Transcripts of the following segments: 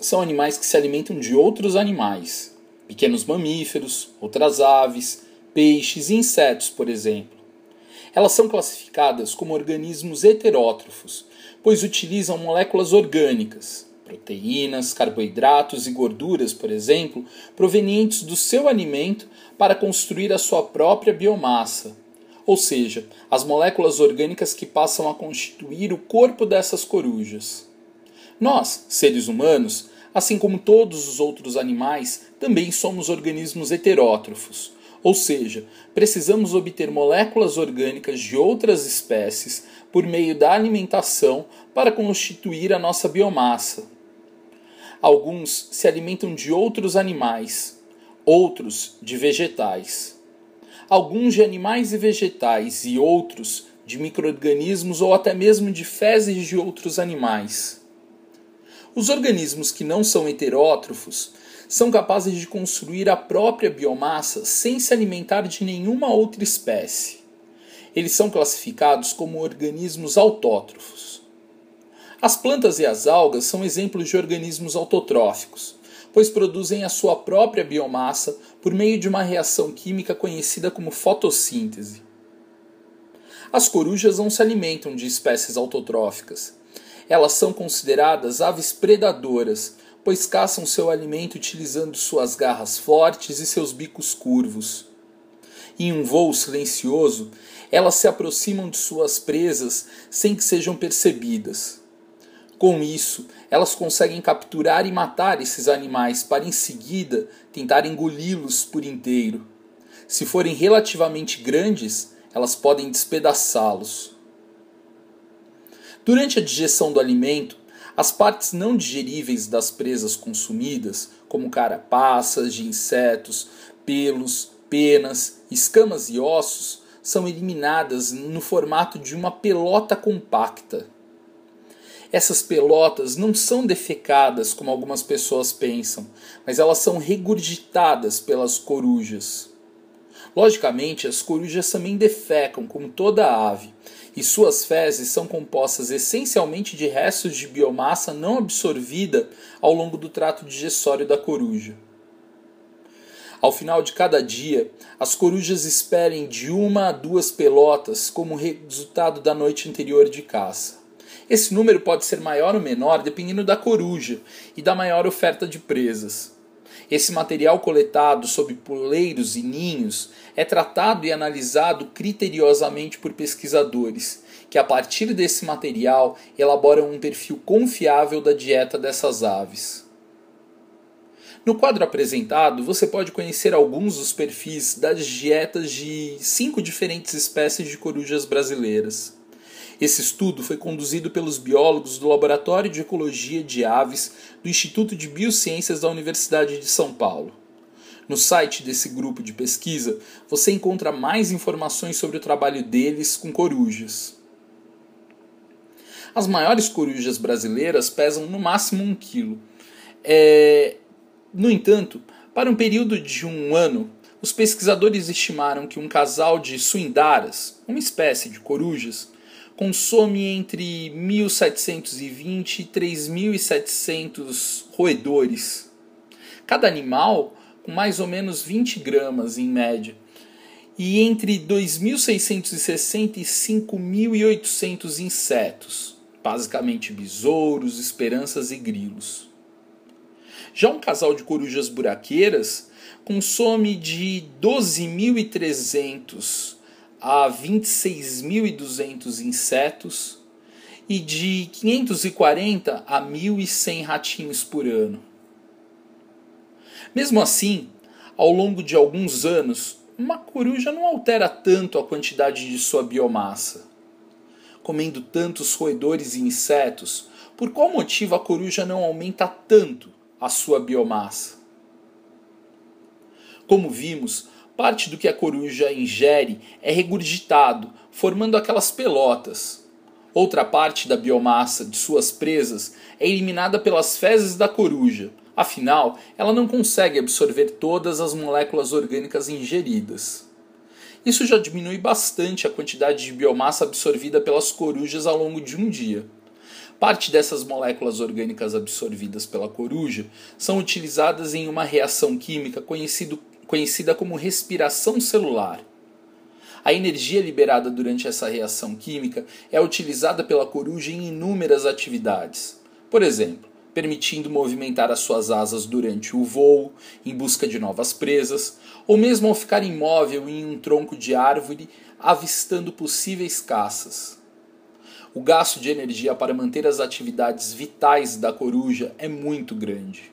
são animais que se alimentam de outros animais, pequenos mamíferos, outras aves, peixes e insetos, por exemplo. Elas são classificadas como organismos heterótrofos, pois utilizam moléculas orgânicas, proteínas, carboidratos e gorduras, por exemplo, provenientes do seu alimento para construir a sua própria biomassa, ou seja, as moléculas orgânicas que passam a constituir o corpo dessas corujas. Nós, seres humanos, assim como todos os outros animais, também somos organismos heterótrofos, ou seja, precisamos obter moléculas orgânicas de outras espécies por meio da alimentação para constituir a nossa biomassa. Alguns se alimentam de outros animais, outros de vegetais. Alguns de animais e vegetais e outros de micro-organismos ou até mesmo de fezes de outros animais. Os organismos que não são heterótrofos são capazes de construir a própria biomassa sem se alimentar de nenhuma outra espécie. Eles são classificados como organismos autótrofos. As plantas e as algas são exemplos de organismos autotróficos, pois produzem a sua própria biomassa por meio de uma reação química conhecida como fotossíntese. As corujas não se alimentam de espécies autotróficas. Elas são consideradas aves predadoras, pois caçam seu alimento utilizando suas garras fortes e seus bicos curvos. Em um voo silencioso, elas se aproximam de suas presas sem que sejam percebidas. Com isso, elas conseguem capturar e matar esses animais para em seguida tentar engoli-los por inteiro. Se forem relativamente grandes, elas podem despedaçá-los. Durante a digestão do alimento, as partes não digeríveis das presas consumidas, como carapaças de insetos, pelos, penas, escamas e ossos, são eliminadas no formato de uma pelota compacta. Essas pelotas não são defecadas como algumas pessoas pensam, mas elas são regurgitadas pelas corujas. Logicamente, as corujas também defecam, como toda ave, e suas fezes são compostas essencialmente de restos de biomassa não absorvida ao longo do trato digestório da coruja. Ao final de cada dia, as corujas esperem de 1 a 2 pelotas como resultado da noite anterior de caça. Esse número pode ser maior ou menor dependendo da coruja e da maior oferta de presas. Esse material coletado sob poleiros e ninhos é tratado e analisado criteriosamente por pesquisadores, que a partir desse material elaboram um perfil confiável da dieta dessas aves. No quadro apresentado, você pode conhecer alguns dos perfis das dietas de 5 diferentes espécies de corujas brasileiras. Esse estudo foi conduzido pelos biólogos do Laboratório de Ecologia de Aves do Instituto de Biociências da Universidade de São Paulo. No site desse grupo de pesquisa, você encontra mais informações sobre o trabalho deles com corujas. As maiores corujas brasileiras pesam no máximo 1 kg. No entanto, para um período de 1 ano, os pesquisadores estimaram que um casal de suindaras, uma espécie de corujas, consome entre 1.720 e 3.700 roedores. Cada animal com mais ou menos 20 gramas em média, e entre 2.660 e 5.800 insetos, basicamente besouros, esperanças e grilos. Já um casal de corujas buraqueiras consome de 12.300 a 26.200 insetos e de 540 a 1.100 ratinhos por ano. Mesmo assim, ao longo de alguns anos, uma coruja não altera tanto a quantidade de sua biomassa. Comendo tantos roedores e insetos, por qual motivo a coruja não aumenta tanto a sua biomassa? Como vimos, parte do que a coruja ingere é regurgitado, formando aquelas pelotas. Outra parte da biomassa de suas presas é eliminada pelas fezes da coruja. Afinal, ela não consegue absorver todas as moléculas orgânicas ingeridas. Isso já diminui bastante a quantidade de biomassa absorvida pelas corujas ao longo de um dia. Parte dessas moléculas orgânicas absorvidas pela coruja são utilizadas em uma reação química conhecida como respiração celular. A energia liberada durante essa reação química é utilizada pela coruja em inúmeras atividades. Por exemplo, permitindo movimentar as suas asas durante o voo, em busca de novas presas, ou mesmo ao ficar imóvel em um tronco de árvore, avistando possíveis caças. O gasto de energia para manter as atividades vitais da coruja é muito grande.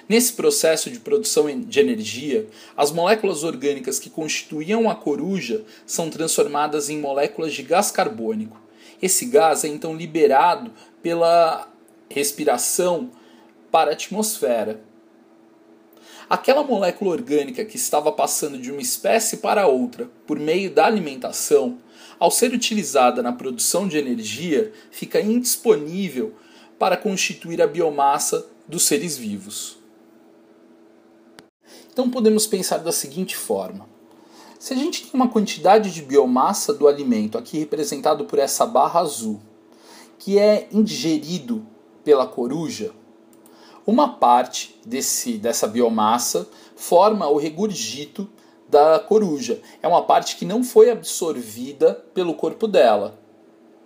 Nesse processo de produção de energia, as moléculas orgânicas que constituíam a coruja são transformadas em moléculas de gás carbônico. Esse gás é então liberado pela respiração para a atmosfera. Aquela molécula orgânica que estava passando de uma espécie para outra por meio da alimentação, ao ser utilizada na produção de energia, fica indisponível para constituir a biomassa dos seres vivos. Então podemos pensar da seguinte forma: se a gente tem uma quantidade de biomassa do alimento, aqui representado por essa barra azul, que é ingerido pela coruja, uma parte dessa biomassa forma o regurgito da coruja. É uma parte que não foi absorvida pelo corpo dela.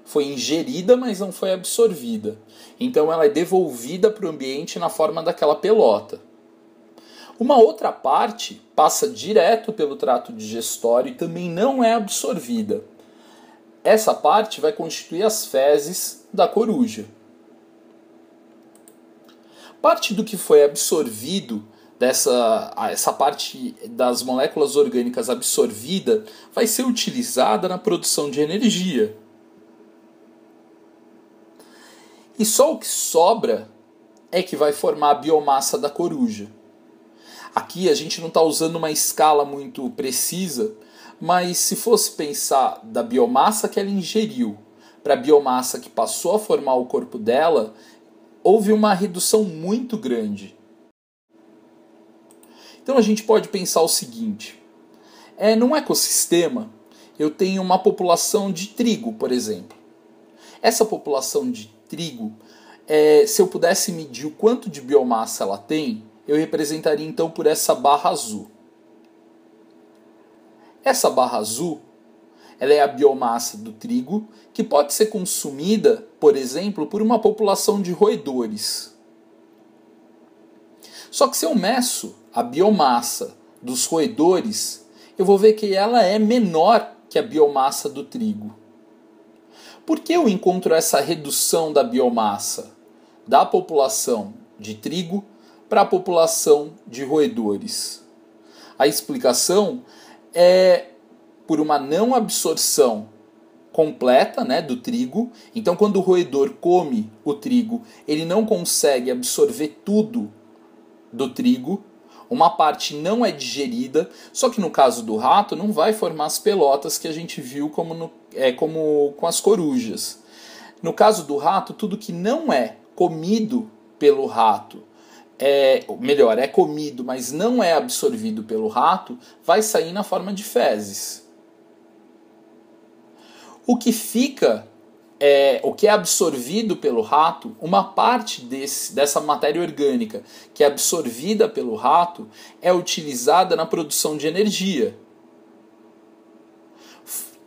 Foi ingerida, mas não foi absorvida. Então ela é devolvida para o ambiente na forma daquela pelota. Uma outra parte passa direto pelo trato digestório e também não é absorvida. Essa parte vai constituir as fezes da coruja. Parte do que foi absorvido, essa parte das moléculas orgânicas absorvida, vai ser utilizada na produção de energia. E só o que sobra é que vai formar a biomassa da coruja. Aqui a gente não está usando uma escala muito precisa, mas se fosse pensar da biomassa que ela ingeriu para a biomassa que passou a formar o corpo dela, houve uma redução muito grande. Então a gente pode pensar o seguinte: num ecossistema eu tenho uma população de trigo, por exemplo. Essa população de trigo, se eu pudesse medir o quanto de biomassa ela tem, eu representaria então por essa barra azul. Essa barra azul, ela é a biomassa do trigo, que pode ser consumida, por exemplo, por uma população de roedores. Só que se eu meço a biomassa dos roedores, eu vou ver que ela é menor que a biomassa do trigo. Por que eu encontro essa redução da biomassa da população de trigo para a população de roedores? A explicação é por uma não absorção completa, do trigo. Então, quando o roedor come o trigo, ele não consegue absorver tudo do trigo. Uma parte não é digerida, só que no caso do rato não vai formar as pelotas que a gente viu como com as corujas. No caso do rato, tudo que não é comido pelo rato, é comido, mas não é absorvido pelo rato, vai sair na forma de fezes. O que fica, o que é absorvido pelo rato, uma parte dessa matéria orgânica que é absorvida pelo rato é utilizada na produção de energia,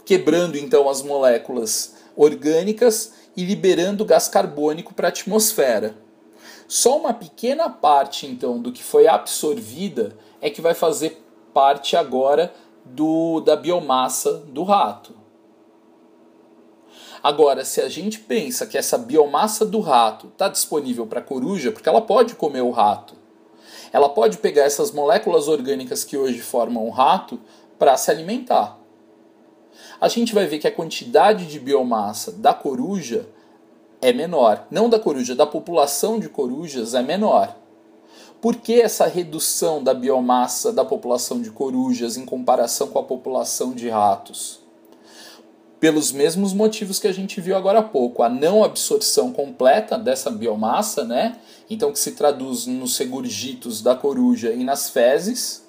quebrando então as moléculas orgânicas e liberando gás carbônico para a atmosfera. Só uma pequena parte então do que foi absorvida é que vai fazer parte agora da biomassa do rato. Agora, se a gente pensa que essa biomassa do rato está disponível para a coruja, porque ela pode comer o rato, ela pode pegar essas moléculas orgânicas que hoje formam o rato para se alimentar. A gente vai ver que a quantidade de biomassa da coruja é menor. Não da coruja, da população de corujas é menor. Por que essa redução da biomassa da população de corujas em comparação com a população de ratos? Pelos mesmos motivos que a gente viu agora há pouco. A não absorção completa dessa biomassa, então que se traduz nos regurgitos da coruja e nas fezes.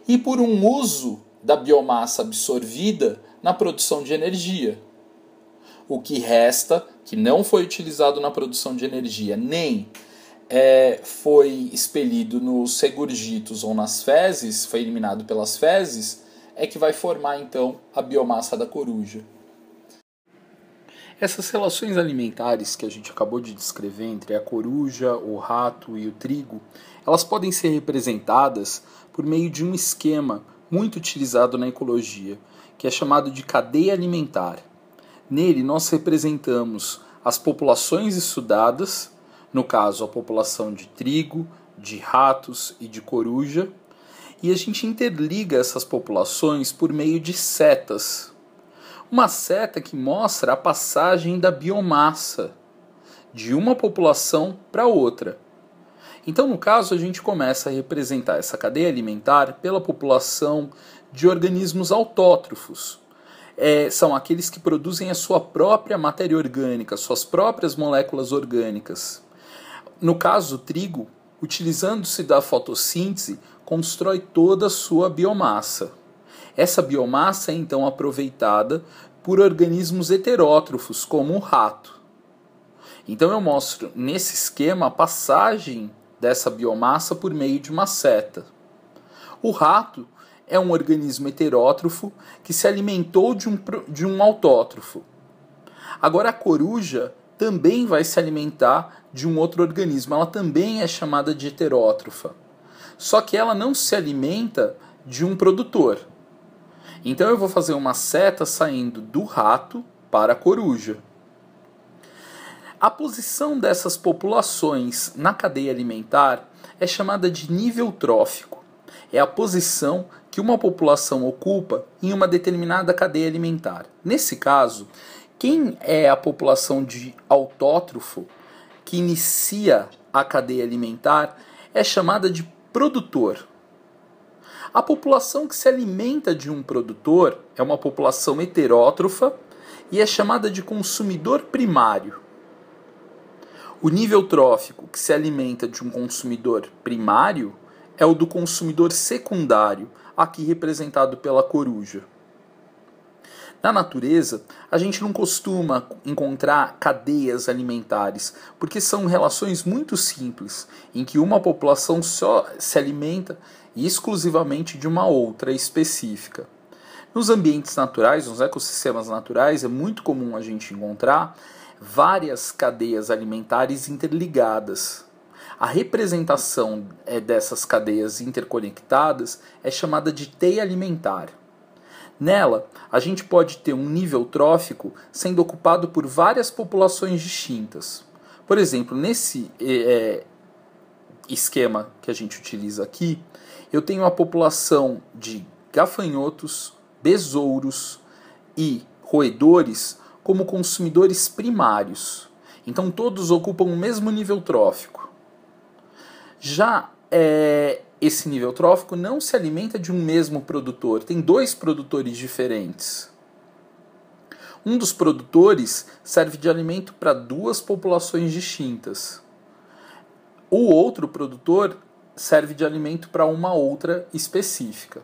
E por um uso da biomassa absorvida na produção de energia. O que resta, que não foi utilizado na produção de energia, nem foi expelido nos regurgitos ou nas fezes, foi eliminado pelas fezes, é que vai formar então a biomassa da coruja. Essas relações alimentares que a gente acabou de descrever entre a coruja, o rato e o trigo, elas podem ser representadas por meio de um esquema muito utilizado na ecologia, que é chamado de cadeia alimentar. Nele nós representamos as populações estudadas, no caso a população de trigo, de ratos e de coruja, e a gente interliga essas populações por meio de setas. Uma seta que mostra a passagem da biomassa de uma população para outra. Então, no caso, a gente começa a representar essa cadeia alimentar pela população de organismos autótrofos. São aqueles que produzem a sua própria matéria orgânica, suas próprias moléculas orgânicas. No caso, o trigo, utilizando-se da fotossíntese, constrói toda a sua biomassa. Essa biomassa é então aproveitada por organismos heterótrofos, como o rato. Então eu mostro nesse esquema a passagem dessa biomassa por meio de uma seta. O rato é um organismo heterótrofo que se alimentou de um autótrofo. Agora a coruja também vai se alimentar de um outro organismo. Ela também é chamada de heterótrofa. Só que ela não se alimenta de um produtor. Então eu vou fazer uma seta saindo do rato para a coruja. A posição dessas populações na cadeia alimentar é chamada de nível trófico. É a posição que uma população ocupa em uma determinada cadeia alimentar. Nesse caso, quem é a população de autótrofo que inicia a cadeia alimentar é chamada de produtor. A população que se alimenta de um produtor é uma população heterótrofa e é chamada de consumidor primário. O nível trófico que se alimenta de um consumidor primário é o do consumidor secundário, aqui representado pela coruja. Na natureza, a gente não costuma encontrar cadeias alimentares, porque são relações muito simples, em que uma população só se alimenta exclusivamente de uma outra específica. Nos ambientes naturais, nos ecossistemas naturais, é muito comum a gente encontrar várias cadeias alimentares interligadas. A representação dessas cadeias interconectadas é chamada de teia alimentar. Nela, a gente pode ter um nível trófico sendo ocupado por várias populações distintas. Por exemplo, nesse esquema que a gente utiliza aqui, eu tenho a população de gafanhotos, besouros e roedores como consumidores primários. Então todos ocupam o mesmo nível trófico. Já esse nível trófico não se alimenta de um mesmo produtor, tem dois produtores diferentes. Um dos produtores serve de alimento para duas populações distintas. O outro produtor serve de alimento para uma outra específica.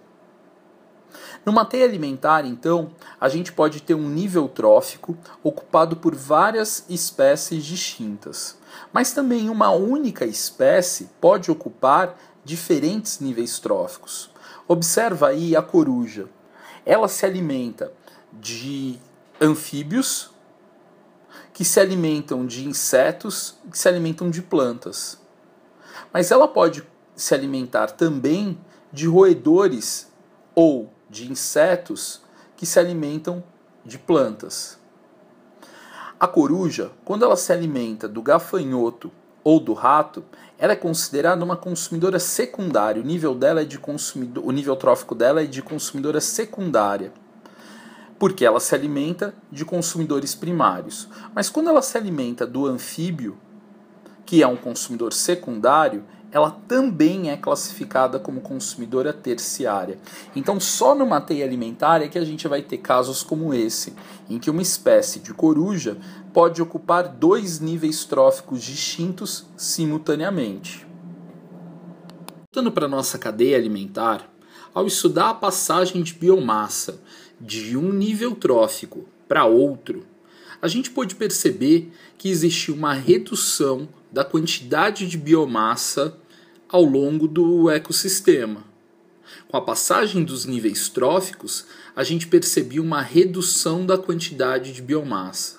Numa teia alimentar, então, a gente pode ter um nível trófico ocupado por várias espécies distintas. Mas também uma única espécie pode ocupar diferentes níveis tróficos. Observa aí a coruja. Ela se alimenta de anfíbios, que se alimentam de insetos, que se alimentam de plantas. Mas ela pode se alimentar também de roedores ou de insetos que se alimentam de plantas. A coruja, quando ela se alimenta do gafanhoto ou do rato, ela é considerada uma consumidora secundária. O nível trófico dela é de consumidora secundária, porque ela se alimenta de consumidores primários. Mas quando ela se alimenta do anfíbio, que é um consumidor secundário, ela também é classificada como consumidora terciária. Então, só numa teia alimentar é que a gente vai ter casos como esse, em que uma espécie de coruja pode ocupar dois níveis tróficos distintos simultaneamente. Voltando para a nossa cadeia alimentar, ao estudar a passagem de biomassa de um nível trófico para outro, a gente pôde perceber que existiu uma redução da quantidade de biomassa ao longo do ecossistema. Com a passagem dos níveis tróficos, a gente percebeu uma redução da quantidade de biomassa.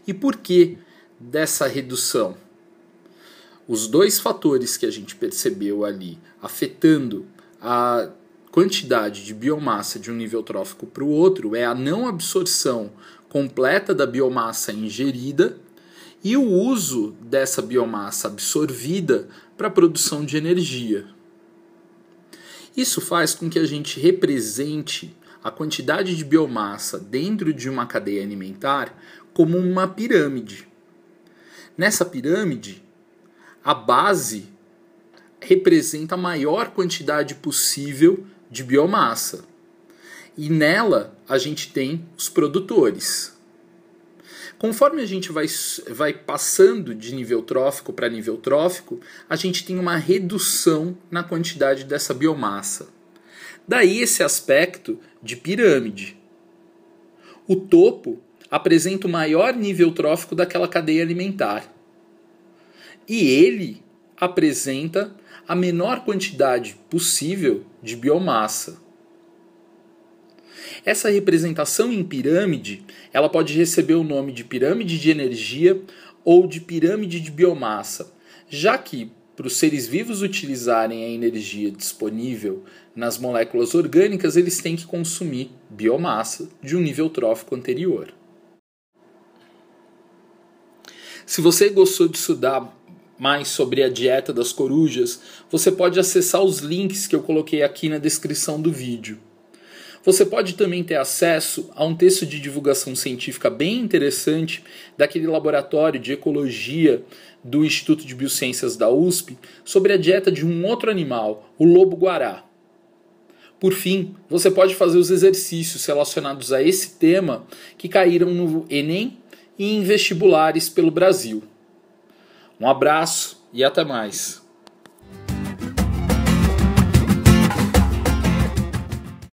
E por que dessa redução? Os dois fatores que a gente percebeu ali afetando a quantidade de biomassa de um nível trófico para o outro é a não absorção completa da biomassa ingerida e o uso dessa biomassa absorvida para a produção de energia. Isso faz com que a gente represente a quantidade de biomassa dentro de uma cadeia alimentar como uma pirâmide. Nessa pirâmide, a base representa a maior quantidade possível de biomassa. E nela a gente tem os produtores. Conforme a gente vai passando de nível trófico para nível trófico, a gente tem uma redução na quantidade dessa biomassa. Daí esse aspecto de pirâmide. O topo apresenta o maior nível trófico daquela cadeia alimentar. E ele apresenta a menor quantidade possível de biomassa. Essa representação em pirâmide, ela pode receber o nome de pirâmide de energia ou de pirâmide de biomassa, já que para os seres vivos utilizarem a energia disponível nas moléculas orgânicas, eles têm que consumir biomassa de um nível trófico anterior. Se você gostou de estudar mais sobre a dieta das corujas, você pode acessar os links que eu coloquei aqui na descrição do vídeo. Você pode também ter acesso a um texto de divulgação científica bem interessante daquele laboratório de ecologia do Instituto de Biociências da USP sobre a dieta de um outro animal, o lobo-guará. Por fim, você pode fazer os exercícios relacionados a esse tema que caíram no Enem e em vestibulares pelo Brasil. Um abraço e até mais.